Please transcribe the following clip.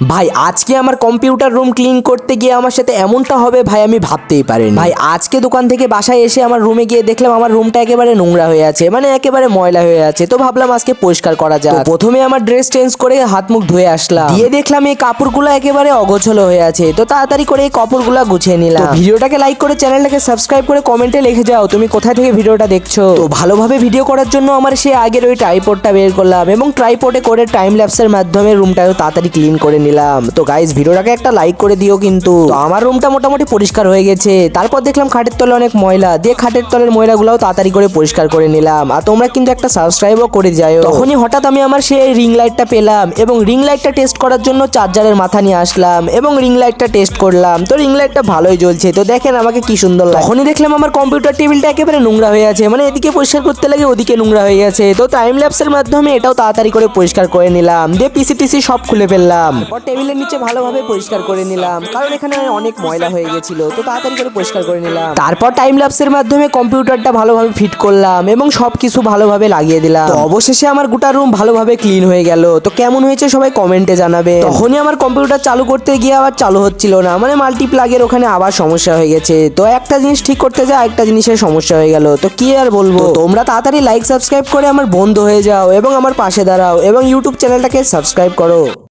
ভাই আজকে আমার কম্পিউটার রুম ক্লিন করতে গিয়ে আমার সাথে এমনটা হবে ভাই আমি ভাবতেই পারিনি। ভাই আজকে দোকান থেকে বাসায় এসে আমার রুমে গিয়ে দেখলাম আমার রুমটা একেবারে নোংরা হয়ে আছে, মানে একেবারে ময়লা হয়ে আছে। তো ভাবলাম আজকে পরিষ্কার করা যাক। তো প্রথমে আমার ড্রেস চেঞ্জ করে হাত মুখ ধুয়ে আসলাম, দিয়ে দেখলাম এই কাপড়গুলো একেবারে অগোছলো হয়ে আছে। তো তাড়াতাড়ি করে এই কাপড়গুলো গুছিয়ে নিলাম। তো ভিডিওটাকে লাইক করে চ্যানেলটাকে সাবস্ক্রাইব করে কমেন্টে লিখে যাও তুমি কোথা থেকে ভিডিওটা দেখছো। তো ভালোভাবে ভিডিও করার জন্য আমার সে আগের ওই ট্রাইপডটা বের করলাম এবং ট্রাইপডে করে টাইম ল্যাপসের মাধ্যমে রুমটাকে তাড়াতাড়ি ক্লিন করে নিলাম। তো গাইস ভিডিওটাকে একটা লাইক করে দিও কিন্তু। তো আমার রুমটা মোটামুটি পরিষ্কার হয়ে গেছে। তারপর দেখলাম খাটের তলে অনেক ময়লা, দিয়ে খাটের তলের ময়লাগুলোও তাড়াতাড়ি করে পরিষ্কার করে নিলাম। আর তোমরা কিন্তু একটা সাবস্ক্রাইবও করে যাও। তখনই হঠাৎ আমি আমার সেই রিং লাইটটা পেলাম এবং রিং লাইটটা টেস্ট করার জন্য চার্জারের মাথা নিয়ে আসলাম এবং রিং লাইটটা টেস্ট করলাম। তো রিং লাইটটা ভালোই জ্বলছে। তো দেখেন আমাকে কি সুন্দর লাগে। তখনই দেখলাম আমার কম্পিউটার টেবিলটা একেবারে নোংরা হয়ে আছে, মানে এদিকে পরিষ্কার করতে লাগে ওদিকে নোংরা হয়ে গেছে। তো টাইম ল্যাপসের মাধ্যমে এটাও তাড়াতাড়ি করে পরিষ্কার করে নিলাম, দিয়ে পিসি টিসি সব খুলে ফেললাম। আর টেবিলের নিচে ভালোভাবে পরিষ্কার করে নিলাম, কারণ এখানে অনেক ময়লা হয়ে গেছিল। তো তাড়াতাড়ি করে পরিষ্কার করে নিলাম। তারপর টাইম ল্যাপসের মাধ্যমে কম্পিউটারটা ভালোভাবে ফিট করলাম এবং সবকিছু ভালোভাবে লাগিয়ে দিলাম। তো অবশেষে আমার গোটা রুম ভালোভাবে ক্লিন হয়ে গেল। তো কেমন হয়েছে সবাই কমেন্টে জানাবে। তখনই আমার কম্পিউটার চালু করতে গিয়ে আবার চালু হচ্ছিল না, মানে মাল্টিপ্লাগের ওখানে আবার সমস্যা হয়ে গেছে। তো একটা জিনিস ঠিক করতে যায় একটা জিনিসের সমস্যা হয়ে গেল। তো কি আর বলবো, তোমরা তাড়াতাড়ি লাইক সাবস্ক্রাইব করে আমার বন্ধু হয়ে যাও এবং আমার পাশে দাঁড়াও এবং ইউটিউব চ্যানেলটাকে সাবস্ক্রাইব করো।